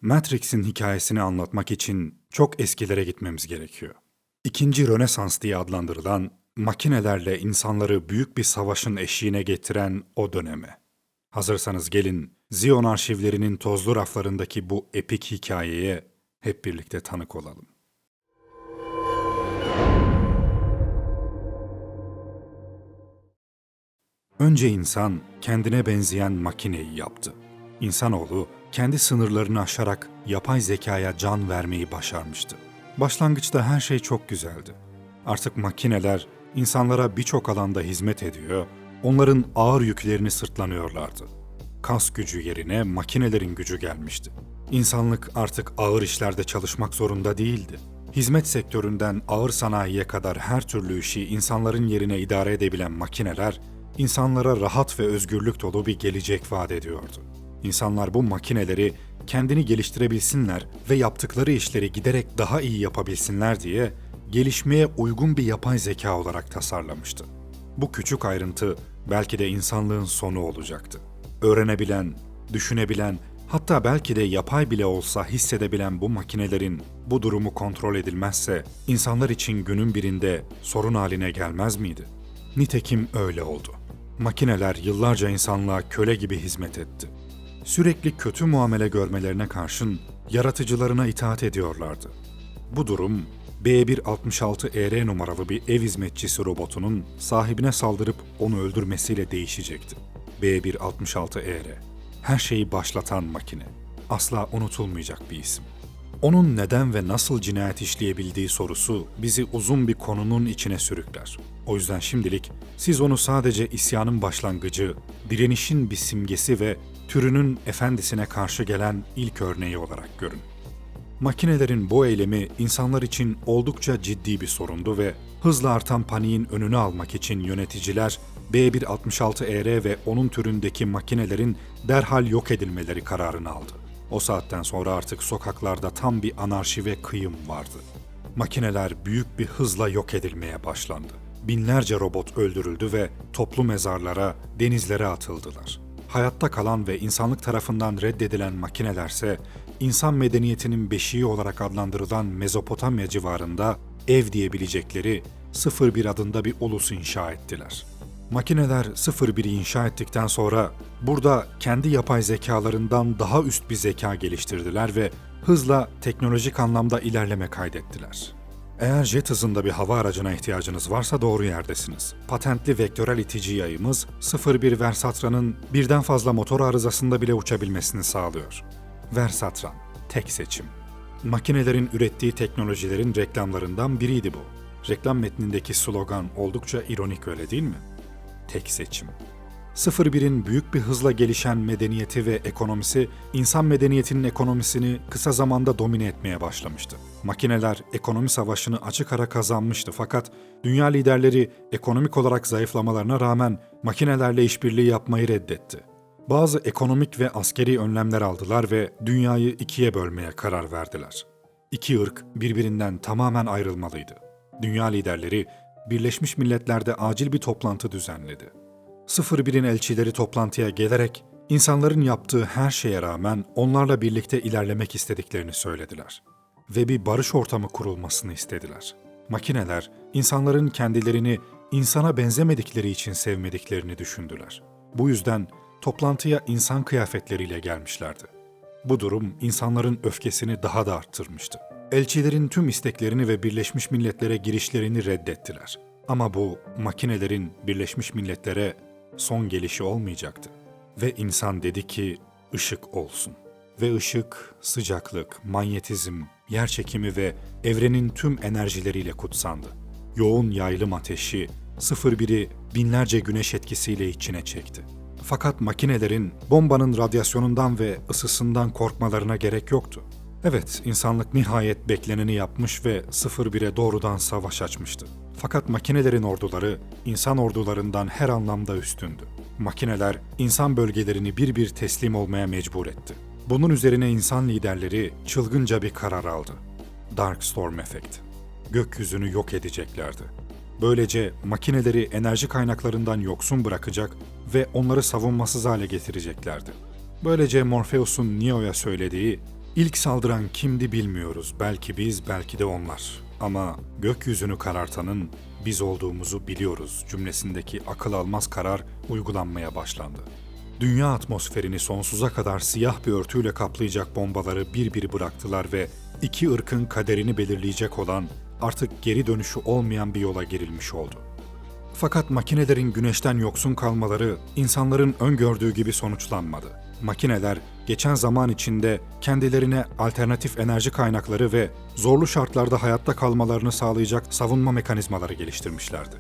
Matrix'in hikayesini anlatmak için çok eskilere gitmemiz gerekiyor. İkinci Rönesans diye adlandırılan, makinelerle insanları büyük bir savaşın eşiğine getiren o döneme. Hazırsanız gelin, Zion arşivlerinin tozlu raflarındaki bu epik hikayeye hep birlikte tanık olalım. Önce insan kendine benzeyen makineyi yaptı. İnsanoğlu kendi sınırlarını aşarak yapay zekaya can vermeyi başarmıştı. Başlangıçta her şey çok güzeldi. Artık makineler insanlara birçok alanda hizmet ediyor, onların ağır yüklerini sırtlanıyorlardı. Kas gücü yerine makinelerin gücü gelmişti. İnsanlık artık ağır işlerde çalışmak zorunda değildi. Hizmet sektöründen ağır sanayiye kadar her türlü işi insanların yerine idare edebilen makineler, insanlara rahat ve özgürlük dolu bir gelecek vaat ediyordu. İnsanlar bu makineleri kendini geliştirebilsinler ve yaptıkları işleri giderek daha iyi yapabilsinler diye gelişmeye uygun bir yapay zeka olarak tasarlamıştı. Bu küçük ayrıntı belki de insanlığın sonu olacaktı. Öğrenebilen, düşünebilen, hatta belki de yapay bile olsa hissedebilen bu makinelerin bu durumu kontrol edilmezse insanlar için günün birinde sorun haline gelmez miydi? Nitekim öyle oldu. Makineler yıllarca insanlığa köle gibi hizmet etti. Sürekli kötü muamele görmelerine karşın yaratıcılarına itaat ediyorlardı. Bu durum B166ER numaralı bir ev hizmetçisi robotunun sahibine saldırıp onu öldürmesiyle değişecekti. B166ER, her şeyi başlatan makine. Asla unutulmayacak bir isim. Onun neden ve nasıl cinayet işleyebildiği sorusu bizi uzun bir konunun içine sürükler. O yüzden şimdilik siz onu sadece isyanın başlangıcı, direnişin bir simgesi ve türünün efendisine karşı gelen ilk örneği olarak görün. Makinelerin bu eylemi insanlar için oldukça ciddi bir sorundu ve hızla artan paniğin önünü almak için yöneticiler B166ER ve onun türündeki makinelerin derhal yok edilmeleri kararını aldı. O saatten sonra artık sokaklarda tam bir anarşi ve kıyım vardı. Makineler büyük bir hızla yok edilmeye başlandı. Binlerce robot öldürüldü ve toplu mezarlara, denizlere atıldılar. Hayatta kalan ve insanlık tarafından reddedilen makinelerse, insan medeniyetinin beşiği olarak adlandırılan Mezopotamya civarında ev diyebilecekleri 01 adında bir ulus inşa ettiler. Makineler 01'i inşa ettikten sonra burada kendi yapay zekalarından daha üst bir zeka geliştirdiler ve hızla teknolojik anlamda ilerleme kaydettiler. Eğer jet hızında bir hava aracına ihtiyacınız varsa doğru yerdesiniz. Patentli vektörel itici yayımız 01 Versatran'ın birden fazla motor arızasında bile uçabilmesini sağlıyor. Versatran, tek seçim. Makinelerin ürettiği teknolojilerin reklamlarından biriydi bu. Reklam metnindeki slogan oldukça ironik, öyle değil mi? Tek seçim. 01'in büyük bir hızla gelişen medeniyeti ve ekonomisi, insan medeniyetinin ekonomisini kısa zamanda domine etmeye başlamıştı. Makineler ekonomi savaşını açık ara kazanmıştı, fakat dünya liderleri ekonomik olarak zayıflamalarına rağmen makinelerle işbirliği yapmayı reddetti. Bazı ekonomik ve askeri önlemler aldılar ve dünyayı ikiye bölmeye karar verdiler. İki ırk birbirinden tamamen ayrılmalıydı. Dünya liderleri Birleşmiş Milletler'de acil bir toplantı düzenledi. 01'in elçileri toplantıya gelerek insanların yaptığı her şeye rağmen onlarla birlikte ilerlemek istediklerini söylediler ve bir barış ortamı kurulmasını istediler. Makineler insanların kendilerini insana benzemedikleri için sevmediklerini düşündüler. Bu yüzden toplantıya insan kıyafetleriyle gelmişlerdi. Bu durum insanların öfkesini daha da arttırmıştı. Elçilerin tüm isteklerini ve Birleşmiş Milletler'e girişlerini reddettiler. Ama bu makinelerin Birleşmiş Milletler'e son gelişi olmayacaktı. Ve insan dedi ki ışık olsun. Ve ışık, sıcaklık, manyetizm, yerçekimi ve evrenin tüm enerjileriyle kutsandı. Yoğun yaylım ateşi 01'i binlerce güneş etkisiyle içine çekti. Fakat makinelerin bombanın radyasyonundan ve ısısından korkmalarına gerek yoktu. Evet, insanlık nihayet bekleneni yapmış ve 01'e doğrudan savaş açmıştı. Fakat makinelerin orduları insan ordularından her anlamda üstündü. Makineler insan bölgelerini bir bir teslim olmaya mecbur etti. Bunun üzerine insan liderleri çılgınca bir karar aldı. Darkstorm Effect. Gökyüzünü yok edeceklerdi. Böylece makineleri enerji kaynaklarından yoksun bırakacak ve onları savunmasız hale getireceklerdi. Böylece Morpheus'un Neo'ya söylediği İlk saldıran kimdi bilmiyoruz. Belki biz, belki de onlar. Ama gökyüzünü karartanın biz olduğumuzu biliyoruz cümlesindeki akıl almaz karar uygulanmaya başlandı. Dünya atmosferini sonsuza kadar siyah bir örtüyle kaplayacak bombaları bir bir bıraktılar ve iki ırkın kaderini belirleyecek olan artık geri dönüşü olmayan bir yola girilmiş oldu. Fakat makinelerin güneşten yoksun kalmaları insanların öngördüğü gibi sonuçlanmadı. Makineler geçen zaman içinde kendilerine alternatif enerji kaynakları ve zorlu şartlarda hayatta kalmalarını sağlayacak savunma mekanizmaları geliştirmişlerdi.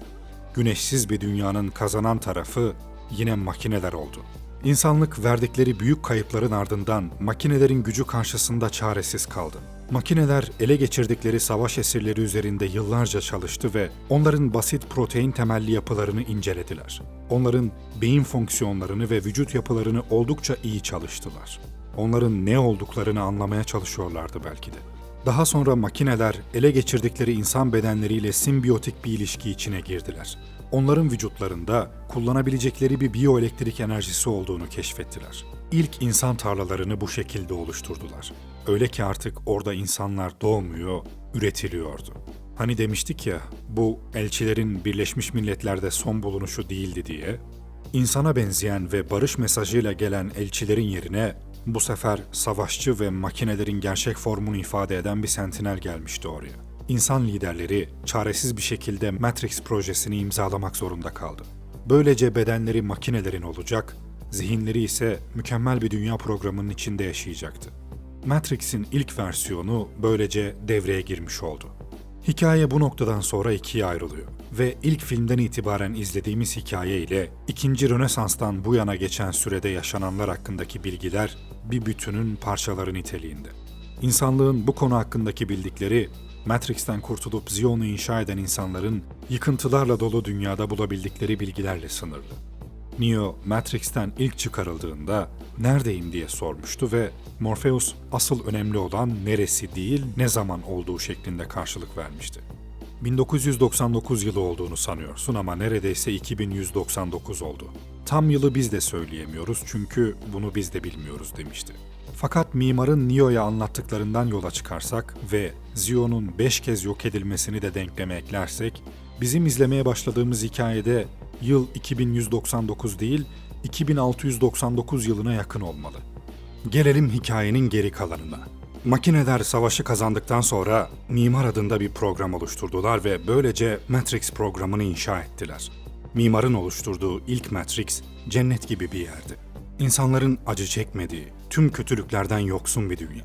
Güneşsiz bir dünyanın kazanan tarafı yine makineler oldu. İnsanlık verdikleri büyük kayıpların ardından makinelerin gücü karşısında çaresiz kaldı. Makineler ele geçirdikleri savaş esirleri üzerinde yıllarca çalıştı ve onların basit protein temelli yapılarını incelediler. Onların beyin fonksiyonlarını ve vücut yapılarını oldukça iyi çalıştılar. Onların ne olduklarını anlamaya çalışıyorlardı belki de. Daha sonra makineler ele geçirdikleri insan bedenleriyle simbiyotik bir ilişki içine girdiler. Onların vücutlarında kullanabilecekleri bir biyoelektrik enerjisi olduğunu keşfettiler. İlk insan tarlalarını bu şekilde oluşturdular. Öyle ki artık orada insanlar doğmuyor, üretiliyordu. Hani demiştik ya, bu elçilerin Birleşmiş Milletler'de son bulunuşu değildi diye. İnsana benzeyen ve barış mesajıyla gelen elçilerin yerine bu sefer savaşçı ve makinelerin gerçek formunu ifade eden bir sentinel gelmişti oraya. İnsan liderleri çaresiz bir şekilde Matrix projesini imzalamak zorunda kaldı. Böylece bedenleri makinelerin olacak, zihinleri ise mükemmel bir dünya programının içinde yaşayacaktı. Matrix'in ilk versiyonu böylece devreye girmiş oldu. Hikaye bu noktadan sonra ikiye ayrılıyor ve ilk filmden itibaren izlediğimiz hikaye ile ikinci Rönesans'tan bu yana geçen sürede yaşananlar hakkındaki bilgiler bir bütünün parçaları niteliğinde. İnsanlığın bu konu hakkındaki bildikleri, Matrix'ten kurtulup Zion'u inşa eden insanların yıkıntılarla dolu dünyada bulabildikleri bilgilerle sınırlı. Neo, Matrix'ten ilk çıkarıldığında neredeyim diye sormuştu ve Morpheus asıl önemli olan neresi değil ne zaman olduğu şeklinde karşılık vermişti. 1999 yılı olduğunu sanıyorsun ama neredeyse 2199 oldu. Tam yılı biz de söyleyemiyoruz çünkü bunu biz de bilmiyoruz demişti. Fakat mimarın Neo'ya anlattıklarından yola çıkarsak ve Zion'un 5 kez yok edilmesini de denkleme eklersek, bizim izlemeye başladığımız hikayede yıl 2199 değil, 2699 yılına yakın olmalı. Gelelim hikayenin geri kalanına. Makineler savaşı kazandıktan sonra Mimar adında bir program oluşturdular ve böylece Matrix programını inşa ettiler. Mimarın oluşturduğu ilk Matrix, cennet gibi bir yerdi. İnsanların acı çekmediği, tüm kötülüklerden yoksun bir dünya.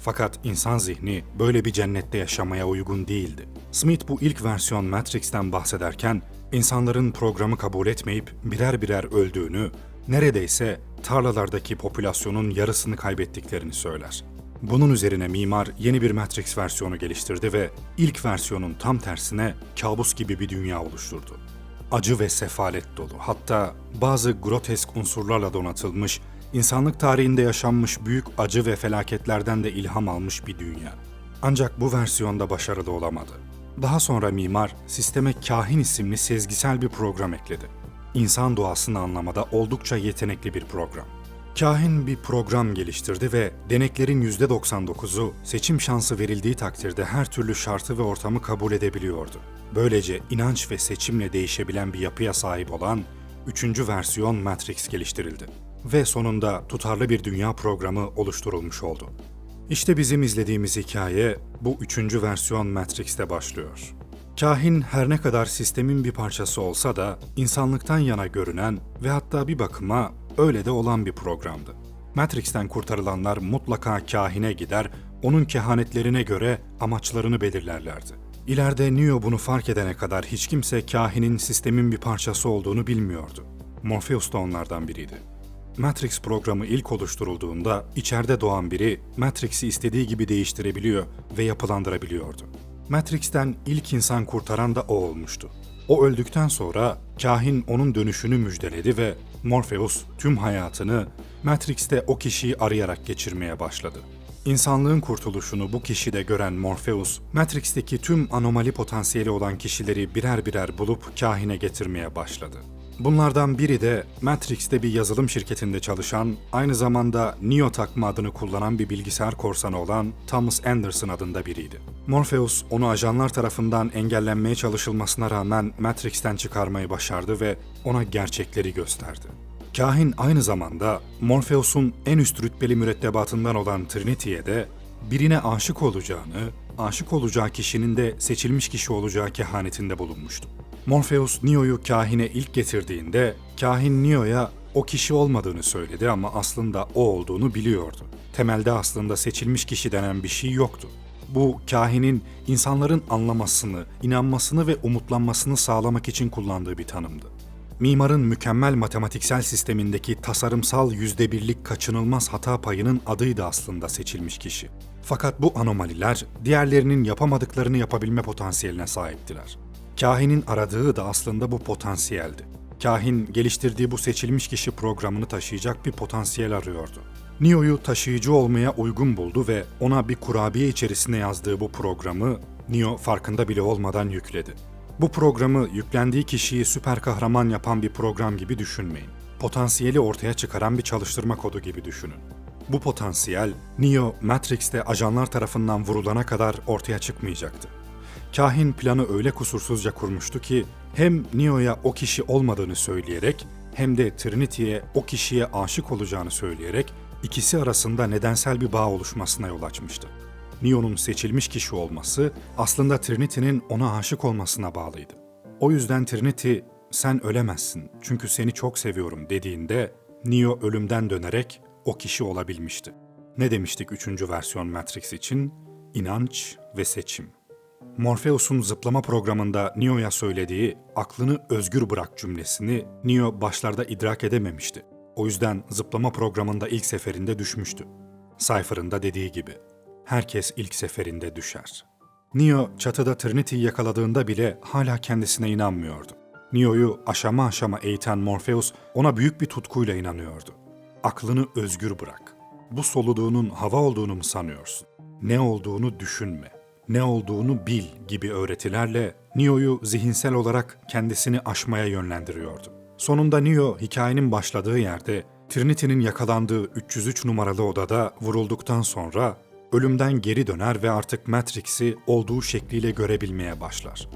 Fakat insan zihni böyle bir cennette yaşamaya uygun değildi. Smith bu ilk versiyon Matrix'ten bahsederken, insanların programı kabul etmeyip birer birer öldüğünü, neredeyse tarlalardaki popülasyonun yarısını kaybettiklerini söyler. Bunun üzerine mimar yeni bir Matrix versiyonu geliştirdi ve ilk versiyonun tam tersine kabus gibi bir dünya oluşturdu. Acı ve sefalet dolu, hatta bazı grotesk unsurlarla donatılmış, insanlık tarihinde yaşanmış büyük acı ve felaketlerden de ilham almış bir dünya. Ancak bu versiyonda başarılı olamadı. Daha sonra mimar sisteme Kahin isimli sezgisel bir program ekledi. İnsan doğasını anlamada oldukça yetenekli bir program. Kahin bir program geliştirdi ve deneklerin %99'u seçim şansı verildiği takdirde her türlü şartı ve ortamı kabul edebiliyordu. Böylece inanç ve seçimle değişebilen bir yapıya sahip olan 3. versiyon Matrix geliştirildi. Ve sonunda tutarlı bir dünya programı oluşturulmuş oldu. İşte bizim izlediğimiz hikaye bu 3. versiyon Matrix'te başlıyor. Kahin her ne kadar sistemin bir parçası olsa da insanlıktan yana görünen ve hatta bir bakıma öyle de olan bir programdı. Matrix'ten kurtarılanlar mutlaka kahine gider, onun kehanetlerine göre amaçlarını belirlerlerdi. İleride Neo bunu fark edene kadar hiç kimse kahinin sistemin bir parçası olduğunu bilmiyordu. Morpheus da onlardan biriydi. Matrix programı ilk oluşturulduğunda içeride doğan biri Matrix'i istediği gibi değiştirebiliyor ve yapılandırabiliyordu. Matrix'ten ilk insan kurtaran da o olmuştu. O öldükten sonra kahin onun dönüşünü müjdeledi ve Morpheus tüm hayatını Matrix'te o kişiyi arayarak geçirmeye başladı. İnsanlığın kurtuluşunu bu kişide gören Morpheus, Matrix'teki tüm anomali potansiyeli olan kişileri birer birer bulup kahine getirmeye başladı. Bunlardan biri de Matrix'te bir yazılım şirketinde çalışan, aynı zamanda Neo takma adını kullanan bir bilgisayar korsanı olan Thomas Anderson adında biriydi. Morpheus onu ajanlar tarafından engellenmeye çalışılmasına rağmen Matrix'ten çıkarmayı başardı ve ona gerçekleri gösterdi. Kahin aynı zamanda Morpheus'un en üst rütbeli mürettebatından olan Trinity'ye de birine aşık olacağını, aşık olacağı kişinin de seçilmiş kişi olacağı kehanetinde bulunmuştu. Morpheus Neo'yu kahine ilk getirdiğinde kahin Neo'ya o kişi olmadığını söyledi ama aslında o olduğunu biliyordu. Temelde aslında seçilmiş kişi denen bir şey yoktu. Bu kahinin insanların anlamasını, inanmasını ve umutlanmasını sağlamak için kullandığı bir tanımdı. Mimarın mükemmel matematiksel sistemindeki tasarımsal %1'lik kaçınılmaz hata payının adıydı aslında seçilmiş kişi. Fakat bu anomaliler diğerlerinin yapamadıklarını yapabilme potansiyeline sahiptiler. Kahinin aradığı da aslında bu potansiyeldi. Kahin geliştirdiği bu seçilmiş kişi programını taşıyacak bir potansiyel arıyordu. Neo'yu taşıyıcı olmaya uygun buldu ve ona bir kurabiye içerisine yazdığı bu programı Neo farkında bile olmadan yükledi. Bu programı yüklendiği kişiyi süper kahraman yapan bir program gibi düşünmeyin. Potansiyeli ortaya çıkaran bir çalıştırma kodu gibi düşünün. Bu potansiyel, Neo, Matrix'te ajanlar tarafından vurulana kadar ortaya çıkmayacaktı. Kahin planı öyle kusursuzca kurmuştu ki, hem Neo'ya o kişi olmadığını söyleyerek, hem de Trinity'ye o kişiye aşık olacağını söyleyerek, ikisi arasında nedensel bir bağ oluşmasına yol açmıştı. Neo'nun seçilmiş kişi olması aslında Trinity'nin ona aşık olmasına bağlıydı. O yüzden Trinity, "Sen ölemezsin çünkü seni çok seviyorum" dediğinde Neo ölümden dönerek o kişi olabilmişti. Ne demiştik 3. versiyon Matrix için? İnanç ve seçim. Morpheus'un zıplama programında Neo'ya söylediği "aklını özgür bırak" cümlesini Neo başlarda idrak edememişti. O yüzden zıplama programında ilk seferinde düşmüştü. Cypher'ın da dediği gibi, herkes ilk seferinde düşer. Neo çatıda Trinity'yi yakaladığında bile hala kendisine inanmıyordu. Neo'yu aşama aşama eğiten Morpheus ona büyük bir tutkuyla inanıyordu. Aklını özgür bırak. Bu soluduğunun hava olduğunu mu sanıyorsun? Ne olduğunu düşünme. Ne olduğunu bil gibi öğretilerle Neo'yu zihinsel olarak kendisini aşmaya yönlendiriyordu. Sonunda Neo hikayenin başladığı yerde Trinity'nin yakalandığı 303 numaralı odada vurulduktan sonra ölümden geri döner ve artık Matrix'i olduğu şekliyle görebilmeye başlar.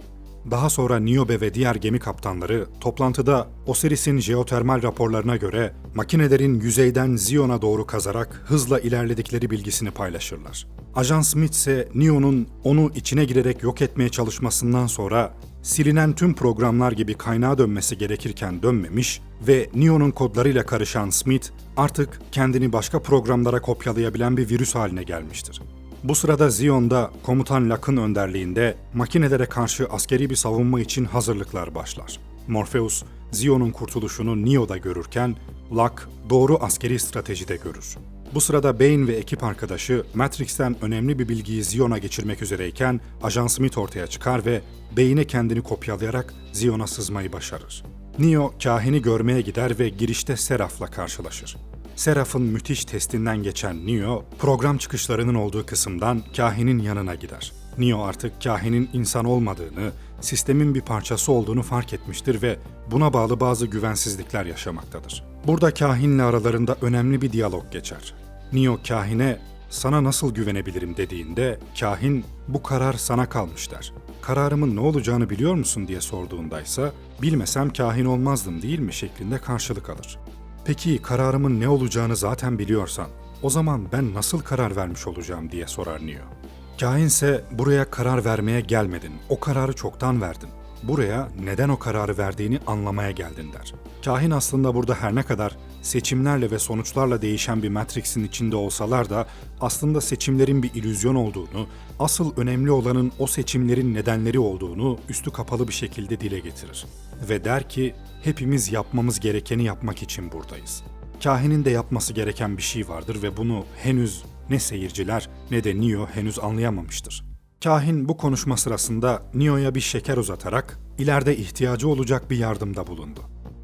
Daha sonra Niobe ve diğer gemi kaptanları toplantıda Osiris'in jeotermal raporlarına göre makinelerin yüzeyden Zion'a doğru kazarak hızla ilerledikleri bilgisini paylaşırlar. Ajan Smith ise Neo'nun onu içine girerek yok etmeye çalışmasından sonra silinen tüm programlar gibi kaynağa dönmesi gerekirken dönmemiş ve Neo'nun kodlarıyla karışan Smith artık kendini başka programlara kopyalayabilen bir virüs haline gelmiştir. Bu sırada Zion'da komutan Locke'ın önderliğinde makinelere karşı askeri bir savunma için hazırlıklar başlar. Morpheus, Zion'un kurtuluşunu Neo'da görürken Locke doğru askeri stratejide görür. Bu sırada Bane ve ekip arkadaşı Matrix'ten önemli bir bilgiyi Zion'a geçirmek üzereyken Ajan Smith ortaya çıkar ve Bane'e kendini kopyalayarak Zion'a sızmayı başarır. Neo kahini görmeye gider ve girişte Seraph'la karşılaşır. Seraph'ın müthiş testinden geçen Neo, program çıkışlarının olduğu kısımdan kahinin yanına gider. Neo artık kahinin insan olmadığını, sistemin bir parçası olduğunu fark etmiştir ve buna bağlı bazı güvensizlikler yaşamaktadır. Burada kahinle aralarında önemli bir diyalog geçer. Neo kahine "Sana nasıl güvenebilirim?" dediğinde kahin "Bu karar sana kalmış" der. "Kararımın ne olacağını biliyor musun?" diye sorduğundaysa "Bilmesem kahin olmazdım değil mi?" şeklinde karşılık alır. "Peki kararımın ne olacağını zaten biliyorsan, o zaman ben nasıl karar vermiş olacağım?" diye sorar Neo. Kahin ise "Buraya karar vermeye gelmedin, o kararı çoktan verdin. Buraya neden o kararı verdiğini anlamaya geldin" der. Kahin aslında burada her ne kadar seçimlerle ve sonuçlarla değişen bir Matrix'in içinde olsalar da aslında seçimlerin bir illüzyon olduğunu, asıl önemli olanın o seçimlerin nedenleri olduğunu üstü kapalı bir şekilde dile getirir. Ve der ki hepimiz yapmamız gerekeni yapmak için buradayız. Kahinin de yapması gereken bir şey vardır ve bunu henüz ne seyirciler ne de Neo henüz anlayamamıştır. Kahin bu konuşma sırasında Neo'ya bir şeker uzatarak ileride ihtiyacı olacak bir yardımda bulundu.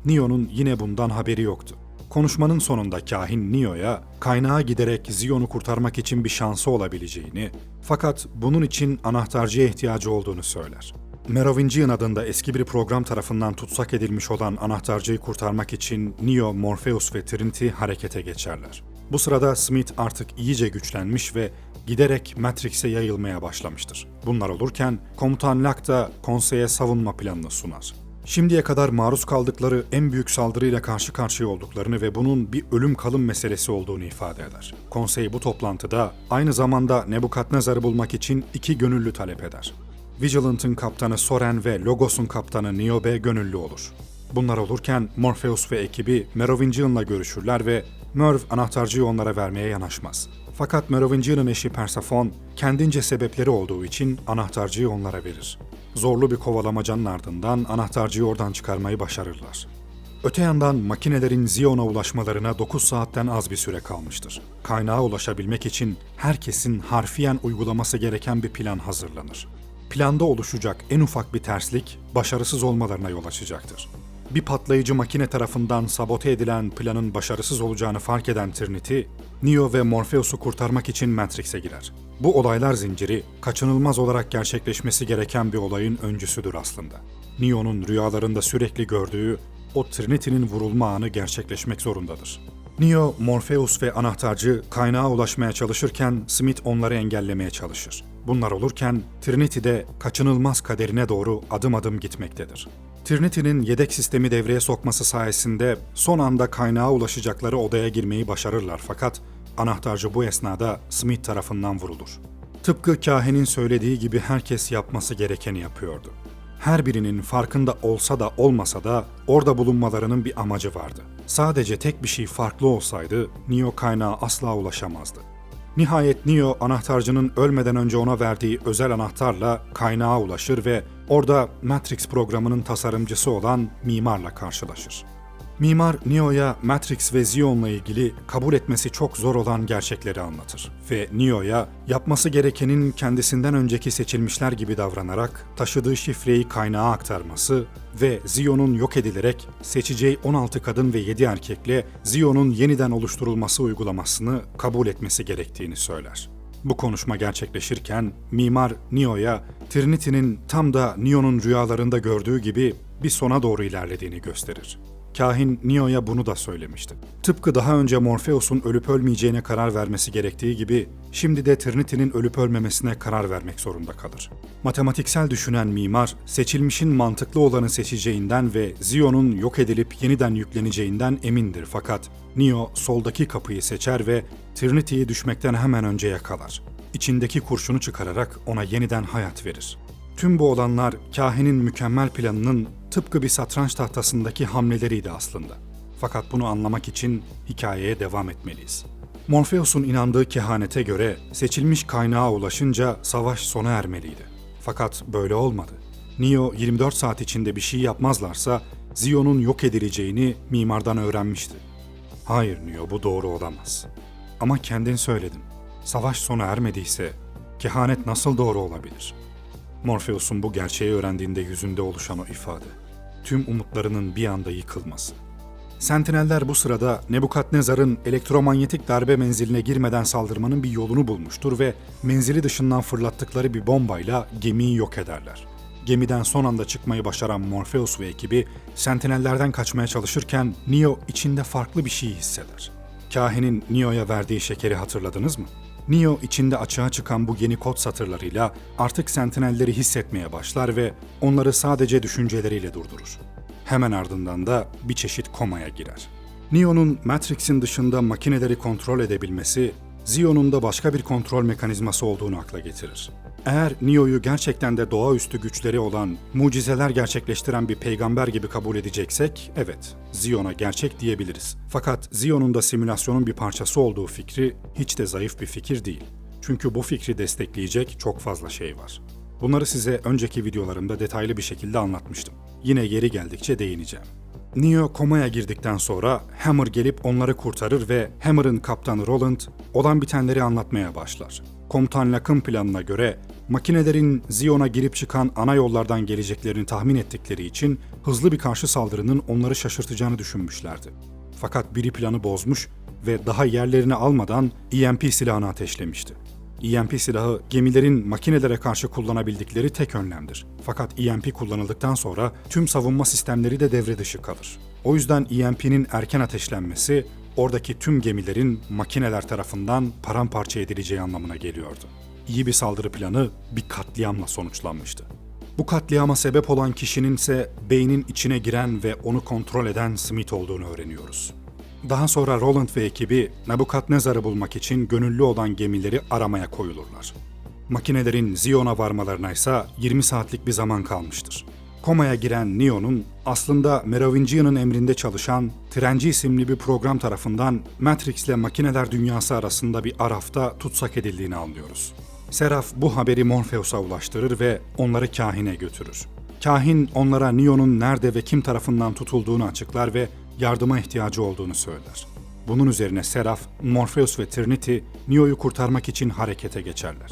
Neo'nun yine bundan haberi yoktu. Konuşmanın sonunda kahin Neo'ya kaynağa giderek Zion'u kurtarmak için bir şansı olabileceğini, fakat bunun için anahtarcıya ihtiyacı olduğunu söyler. Merovingian adında eski bir program tarafından tutsak edilmiş olan anahtarcıyı kurtarmak için Neo, Morpheus ve Trinity harekete geçerler. Bu sırada Smith artık iyice güçlenmiş ve giderek Matrix'e yayılmaya başlamıştır. Bunlar olurken Komutan Locke da konseye savunma planını sunar. Şimdiye kadar maruz kaldıkları en büyük saldırıyla karşı karşıya olduklarını ve bunun bir ölüm kalım meselesi olduğunu ifade eder. Konsey bu toplantıda aynı zamanda Nebukadnezar'ı bulmak için 2 gönüllü talep eder. Vigilant'ın kaptanı Soren ve Logos'un kaptanı Niobe gönüllü olur. Bunlar olurken Morpheus ve ekibi Merovingian'la görüşürler ve Merv anahtarcıyı onlara vermeye yanaşmaz. Fakat Merovingian'ın eşi Persephone kendince sebepleri olduğu için anahtarcıyı onlara verir. Zorlu bir kovalamacanın ardından anahtarcıyı oradan çıkarmayı başarırlar. Öte yandan makinelerin Zion'a ulaşmalarına 9 saatten az bir süre kalmıştır. Kaynağa ulaşabilmek için herkesin harfiyen uygulaması gereken bir plan hazırlanır. Planda oluşacak en ufak bir terslik başarısız olmalarına yol açacaktır. Bir patlayıcı makine tarafından sabote edilen planın başarısız olacağını fark eden Trinity, Neo ve Morpheus'u kurtarmak için Matrix'e girer. Bu olaylar zinciri, kaçınılmaz olarak gerçekleşmesi gereken bir olayın öncüsüdür aslında. Neo'nun rüyalarında sürekli gördüğü o Trinity'nin vurulma anı gerçekleşmek zorundadır. Neo, Morpheus ve anahtarcı kaynağa ulaşmaya çalışırken Smith onları engellemeye çalışır. Bunlar olurken Trinity de kaçınılmaz kaderine doğru adım adım gitmektedir. Trinity'nin yedek sistemi devreye sokması sayesinde son anda kaynağa ulaşacakları odaya girmeyi başarırlar fakat anahtarcı bu esnada Smith tarafından vurulur. Tıpkı kahinin söylediği gibi herkes yapması gerekeni yapıyordu. Her birinin farkında olsa da olmasa da orada bulunmalarının bir amacı vardı. Sadece tek bir şey farklı olsaydı Neo kaynağa asla ulaşamazdı. Nihayet Neo anahtarcının ölmeden önce ona verdiği özel anahtarla kaynağa ulaşır ve orada Matrix programının tasarımcısı olan Mimar'la karşılaşır. Mimar Neo'ya Matrix ve Zion'la ilgili kabul etmesi çok zor olan gerçekleri anlatır ve Neo'ya yapması gerekenin kendisinden önceki seçilmişler gibi davranarak taşıdığı şifreyi kaynağa aktarması ve Zion'un yok edilerek seçeceği 16 kadın ve 7 erkekle Zion'un yeniden oluşturulması uygulamasını kabul etmesi gerektiğini söyler. Bu konuşma gerçekleşirken Mimar Neo'ya Trinity'nin tam da Neo'nun rüyalarında gördüğü gibi bir sona doğru ilerlediğini gösterir. Kahin Neo'ya bunu da söylemişti. Tıpkı daha önce Morpheus'un ölüp ölmeyeceğine karar vermesi gerektiği gibi, şimdi de Trinity'nin ölüp ölmemesine karar vermek zorunda kalır. Matematiksel düşünen mimar, seçilmişin mantıklı olanı seçeceğinden ve Zion'un yok edilip yeniden yükleneceğinden emindir fakat Neo soldaki kapıyı seçer ve Trinity'yi düşmekten hemen önce yakalar. İçindeki kurşunu çıkararak ona yeniden hayat verir. Tüm bu olanlar kahinin mükemmel planının tıpkı bir satranç tahtasındaki hamleleriydi aslında. Fakat bunu anlamak için hikayeye devam etmeliyiz. Morpheus'un inandığı kehanete göre seçilmiş kaynağa ulaşınca savaş sona ermeliydi. Fakat böyle olmadı. Neo 24 saat içinde bir şey yapmazlarsa Zion'un yok edileceğini mimardan öğrenmişti. Hayır Neo, bu doğru olamaz. Ama kendin söyledin. Savaş sona ermediyse kehanet nasıl doğru olabilir? Morpheus'un bu gerçeği öğrendiğinde yüzünde oluşan o ifade. Tüm umutlarının bir anda yıkılması. Sentineller bu sırada Nebukadnezar'ın elektromanyetik darbe menziline girmeden saldırmanın bir yolunu bulmuştur ve menzili dışından fırlattıkları bir bombayla gemiyi yok ederler. Gemiden son anda çıkmayı başaran Morpheus ve ekibi Sentinellerden kaçmaya çalışırken Neo içinde farklı bir şey hisseder. Kahinin Neo'ya verdiği şekeri hatırladınız mı? Neo içinde açığa çıkan bu yeni kod satırlarıyla artık Sentinelleri hissetmeye başlar ve onları sadece düşünceleriyle durdurur. Hemen ardından da bir çeşit komaya girer. Neo'nun Matrix'in dışında makineleri kontrol edebilmesi, Zion'un da başka bir kontrol mekanizması olduğunu akla getirir. Eğer Neo'yu gerçekten de doğaüstü güçleri olan, mucizeler gerçekleştiren bir peygamber gibi kabul edeceksek, evet, Zion'a gerçek diyebiliriz. Fakat Zion'un da simülasyonun bir parçası olduğu fikri hiç de zayıf bir fikir değil. Çünkü bu fikri destekleyecek çok fazla şey var. Bunları size önceki videolarımda detaylı bir şekilde anlatmıştım. Yine yeri geldikçe değineceğim. Neo komaya girdikten sonra Hammer gelip onları kurtarır ve Hammer'ın kaptanı Roland olan bitenleri anlatmaya başlar. Komutan Locke'ın planına göre makinelerin Zion'a girip çıkan ana yollardan geleceklerini tahmin ettikleri için hızlı bir karşı saldırının onları şaşırtacağını düşünmüşlerdi. Fakat biri planı bozmuş ve daha yerlerini almadan EMP silahını ateşlemişti. EMP silahı gemilerin makinelere karşı kullanabildikleri tek önlemdir. Fakat EMP kullanıldıktan sonra tüm savunma sistemleri de devre dışı kalır. O yüzden EMP'nin erken ateşlenmesi oradaki tüm gemilerin makineler tarafından paramparça edileceği anlamına geliyordu. İyi bir saldırı planı bir katliamla sonuçlanmıştı. Bu katliama sebep olan kişinin ise beynin içine giren ve onu kontrol eden Smith olduğunu öğreniyoruz. Daha sonra Roland ve ekibi Nebukadnezar'ı bulmak için gönüllü olan gemileri aramaya koyulurlar. Makinelerin Zion'a varmalarına ise 20 saatlik bir zaman kalmıştır. Komaya giren Neo'nun aslında Merovingian'ın emrinde çalışan Trenci isimli bir program tarafından Matrix ile makineler dünyası arasında bir arafta tutsak edildiğini anlıyoruz. Seraph bu haberi Morpheus'a ulaştırır ve onları kahine götürür. Kahin onlara Neo'nun nerede ve kim tarafından tutulduğunu açıklar ve yardıma ihtiyacı olduğunu söyler. Bunun üzerine Seraph, Morpheus ve Trinity Neo'yu kurtarmak için harekete geçerler.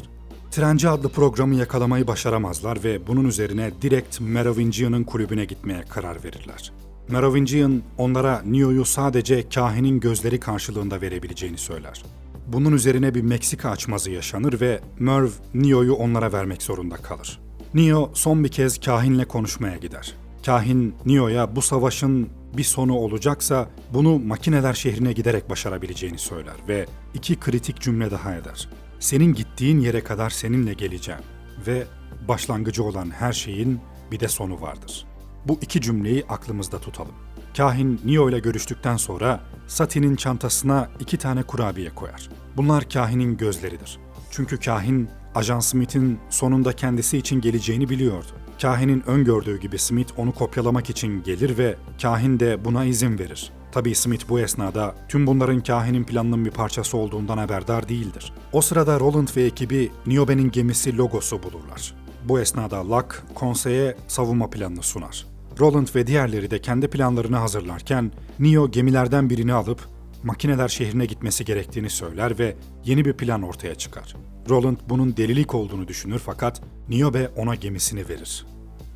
Trenci adlı programı yakalamayı başaramazlar ve bunun üzerine direkt Merovingian'ın kulübüne gitmeye karar verirler. Merovingian onlara Neo'yu sadece kahinin gözleri karşılığında verebileceğini söyler. Bunun üzerine bir Meksika açmazı yaşanır ve Merv, Neo'yu onlara vermek zorunda kalır. Neo son bir kez kahinle konuşmaya gider. Kahin, Neo'ya bu savaşın bir sonu olacaksa bunu makineler şehrine giderek başarabileceğini söyler ve 2 kritik cümle daha eder. Senin gittiğin yere kadar seninle geleceğim ve başlangıcı olan her şeyin bir de sonu vardır. Bu 2 cümleyi aklımızda tutalım. Kahin Neo ile görüştükten sonra Sati'nin çantasına 2 tane kurabiye koyar. Bunlar kahinin gözleridir. Çünkü kahin Ajan Smith'in sonunda kendisi için geleceğini biliyordu. Kahinin öngördüğü gibi Smith onu kopyalamak için gelir ve kahin de buna izin verir. Tabii Smith bu esnada tüm bunların kahinin planının bir parçası olduğundan haberdar değildir. O sırada Roland ve ekibi Niobe'nin gemisi Logos'u bulurlar. Bu esnada Locke konseye savunma planını sunar. Roland ve diğerleri de kendi planlarını hazırlarken Neo gemilerden birini alıp makineler şehrine gitmesi gerektiğini söyler ve yeni bir plan ortaya çıkar. Roland bunun delilik olduğunu düşünür fakat Niobe ona gemisini verir.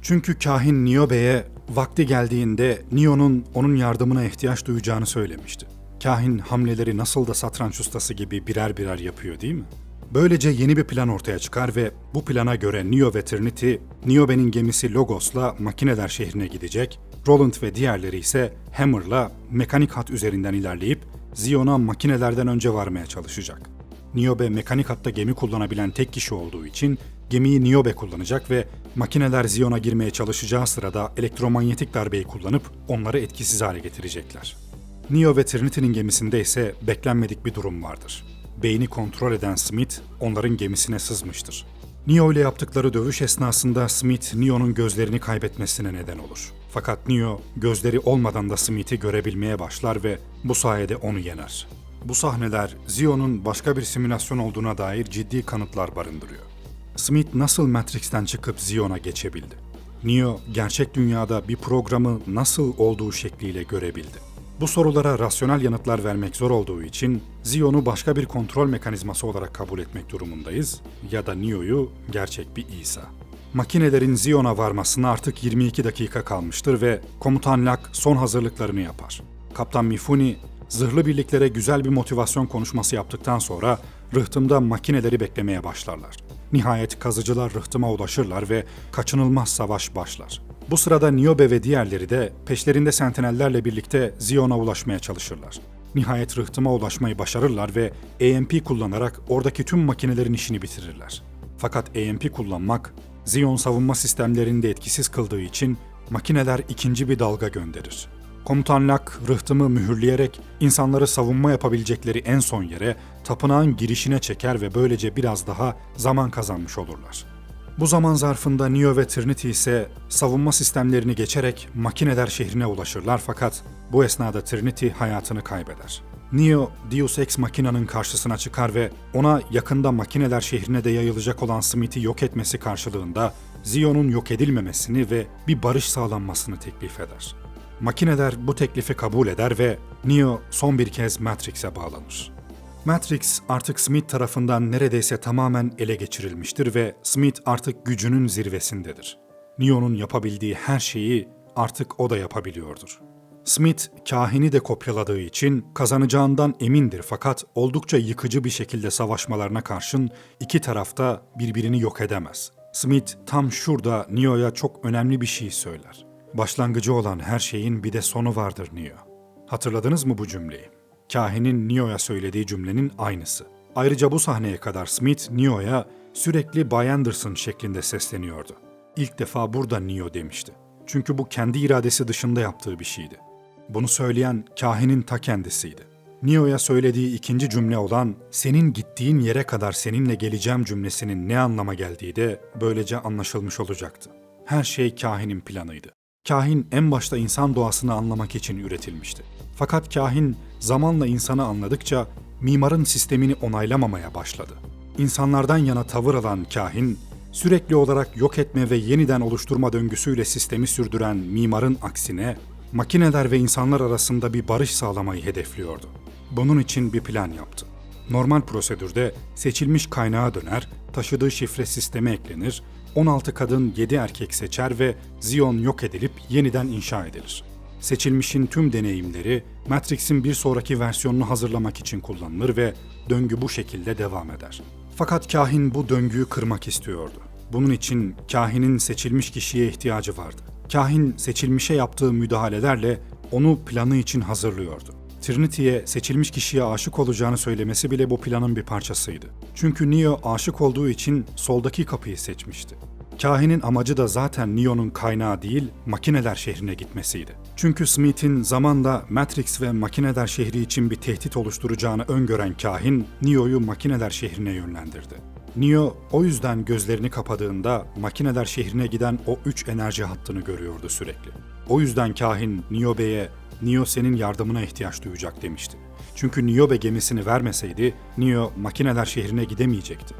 Çünkü kahin Niobe'ye vakti geldiğinde Neo'nun onun yardımına ihtiyaç duyacağını söylemişti. Kahin hamleleri nasıl da satranç ustası gibi birer birer yapıyor değil mi? Böylece yeni bir plan ortaya çıkar ve bu plana göre Neo ve Trinity, Niobe'nin gemisi Logos'la makineler şehrine gidecek, Roland ve diğerleri ise Hammer'la mekanik hat üzerinden ilerleyip Zion'a makinelerden önce varmaya çalışacak. Niobe mekanik hatta gemi kullanabilen tek kişi olduğu için gemiyi Niobe kullanacak ve makineler Zion'a girmeye çalışacağı sırada elektromanyetik darbeyi kullanıp onları etkisiz hale getirecekler. Neo ve Trinity'nin gemisinde ise beklenmedik bir durum vardır. Beyni kontrol eden Smith onların gemisine sızmıştır. Neo ile yaptıkları dövüş esnasında Smith, Neo'nun gözlerini kaybetmesine neden olur. Fakat Neo gözleri olmadan da Smith'i görebilmeye başlar ve bu sayede onu yener. Bu sahneler Zion'un başka bir simülasyon olduğuna dair ciddi kanıtlar barındırıyor. Smith nasıl Matrix'ten çıkıp Zion'a geçebildi? Neo gerçek dünyada bir programı nasıl olduğu şekliyle görebildi? Bu sorulara rasyonel yanıtlar vermek zor olduğu için Zion'u başka bir kontrol mekanizması olarak kabul etmek durumundayız ya da Neo'yu gerçek bir İsa. Makinelerin Zion'a varmasına artık 22 dakika kalmıştır ve Komutan Locke son hazırlıklarını yapar. Kaptan Mifune, zırhlı birliklere güzel bir motivasyon konuşması yaptıktan sonra rıhtımda makineleri beklemeye başlarlar. Nihayet kazıcılar rıhtıma ulaşırlar ve kaçınılmaz savaş başlar. Bu sırada Niobe ve diğerleri de peşlerinde sentinellerle birlikte Zion'a ulaşmaya çalışırlar. Nihayet rıhtıma ulaşmayı başarırlar ve EMP kullanarak oradaki tüm makinelerin işini bitirirler. Fakat EMP kullanmak, Zion savunma sistemlerini de etkisiz kıldığı için makineler ikinci bir dalga gönderir. Komutan Locke rıhtımı mühürleyerek insanları savunma yapabilecekleri en son yere, tapınağın girişine çeker ve böylece biraz daha zaman kazanmış olurlar. Bu zaman zarfında Neo ve Trinity ise savunma sistemlerini geçerek makineler şehrine ulaşırlar fakat bu esnada Trinity hayatını kaybeder. Neo, Deus Ex Machina'nın karşısına çıkar ve ona yakında makineler şehrine de yayılacak olan Smith'i yok etmesi karşılığında Zion'un yok edilmemesini ve bir barış sağlanmasını teklif eder. Makineler bu teklifi kabul eder ve Neo son bir kez Matrix'e bağlanır. Matrix artık Smith tarafından neredeyse tamamen ele geçirilmiştir ve Smith artık gücünün zirvesindedir. Neo'nun yapabildiği her şeyi artık o da yapabiliyordur. Smith, kahini de kopyaladığı için kazanacağından emindir fakat oldukça yıkıcı bir şekilde savaşmalarına karşın iki tarafta birbirini yok edemez. Smith tam şurada Neo'ya çok önemli bir şey söyler. Başlangıcı olan her şeyin bir de sonu vardır Neo. Hatırladınız mı bu cümleyi? Kahinin Neo'ya söylediği cümlenin aynısı. Ayrıca bu sahneye kadar Smith, Neo'ya sürekli Bay Anderson şeklinde sesleniyordu. İlk defa burada Neo demişti. Çünkü bu kendi iradesi dışında yaptığı bir şeydi. Bunu söyleyen kahinin ta kendisiydi. Neo'ya söylediği ikinci cümle olan "senin gittiğin yere kadar seninle geleceğim" cümlesinin ne anlama geldiği de böylece anlaşılmış olacaktı. Her şey kahinin planıydı. Kahin en başta insan doğasını anlamak için üretilmişti. Fakat kahin zamanla insanı anladıkça mimarın sistemini onaylamamaya başladı. İnsanlardan yana tavır alan kahin, sürekli olarak yok etme ve yeniden oluşturma döngüsüyle sistemi sürdüren mimarın aksine, makineler ve insanlar arasında bir barış sağlamayı hedefliyordu. Bunun için bir plan yaptı. Normal prosedürde seçilmiş kaynağa döner, taşıdığı şifre sisteme eklenir, 16 kadın 7 erkek seçer ve Zion yok edilip yeniden inşa edilir. Seçilmişin tüm deneyimleri Matrix'in bir sonraki versiyonunu hazırlamak için kullanılır ve döngü bu şekilde devam eder. Fakat kahin bu döngüyü kırmak istiyordu. Bunun için kahinin seçilmiş kişiye ihtiyacı vardı. Kahin seçilmişe yaptığı müdahalelerle onu planı için hazırlıyordu. Trinity'ye seçilmiş kişiye aşık olacağını söylemesi bile bu planın bir parçasıydı. Çünkü Neo aşık olduğu için soldaki kapıyı seçmişti. Kahinin amacı da zaten Neo'nun kaynağı değil, Makineler şehrine gitmesiydi. Çünkü Smith'in zamanla Matrix ve Makineler şehri için bir tehdit oluşturacağını öngören kahin, Neo'yu Makineler şehrine yönlendirdi. Neo o yüzden gözlerini kapadığında Makineler şehrine giden o 3 enerji hattını görüyordu sürekli. O yüzden kahin Niobe'ye "Neo senin yardımına ihtiyaç duyacak" demişti. Çünkü Niobe gemisini vermeseydi Neo Makineler şehrine gidemeyecekti.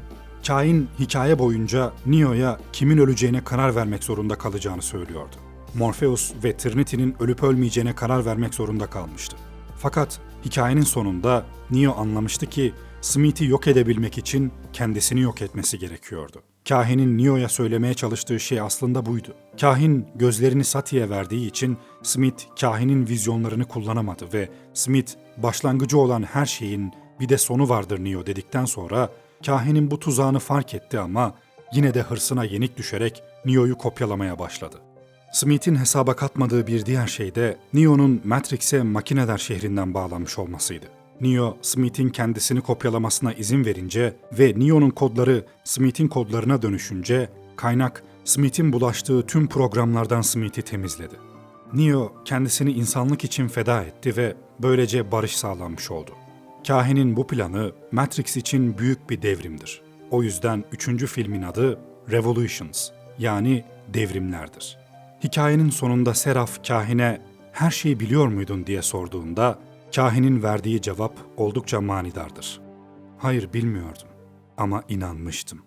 Kahin hikaye boyunca Neo'ya kimin öleceğine karar vermek zorunda kalacağını söylüyordu. Morpheus ve Trinity'nin ölüp ölmeyeceğine karar vermek zorunda kalmıştı. Fakat hikayenin sonunda Neo anlamıştı ki Smith'i yok edebilmek için kendisini yok etmesi gerekiyordu. Kahinin Neo'ya söylemeye çalıştığı şey aslında buydu. Kahin gözlerini Sati'ye verdiği için Smith kahinin vizyonlarını kullanamadı ve Smith başlangıcı olan her şeyin bir de sonu vardır Neo dedikten sonra kahinin bu tuzağını fark etti ama yine de hırsına yenik düşerek Neo'yu kopyalamaya başladı. Smith'in hesaba katmadığı bir diğer şey de Neo'nun Matrix'e Makineler şehrinden bağlanmış olmasıydı. Neo, Smith'in kendisini kopyalamasına izin verince ve Neo'nun kodları Smith'in kodlarına dönüşünce kaynak Smith'in bulaştığı tüm programlardan Smith'i temizledi. Neo kendisini insanlık için feda etti ve böylece barış sağlanmış oldu. Kahinin bu planı Matrix için büyük bir devrimdir. O yüzden 3. filmin adı Revolutions, yani devrimlerdir. Hikayenin sonunda Seraph kahine "her şeyi biliyor muydun?" diye sorduğunda kahinin verdiği cevap oldukça manidardır. "Hayır, bilmiyordum ama inanmıştım."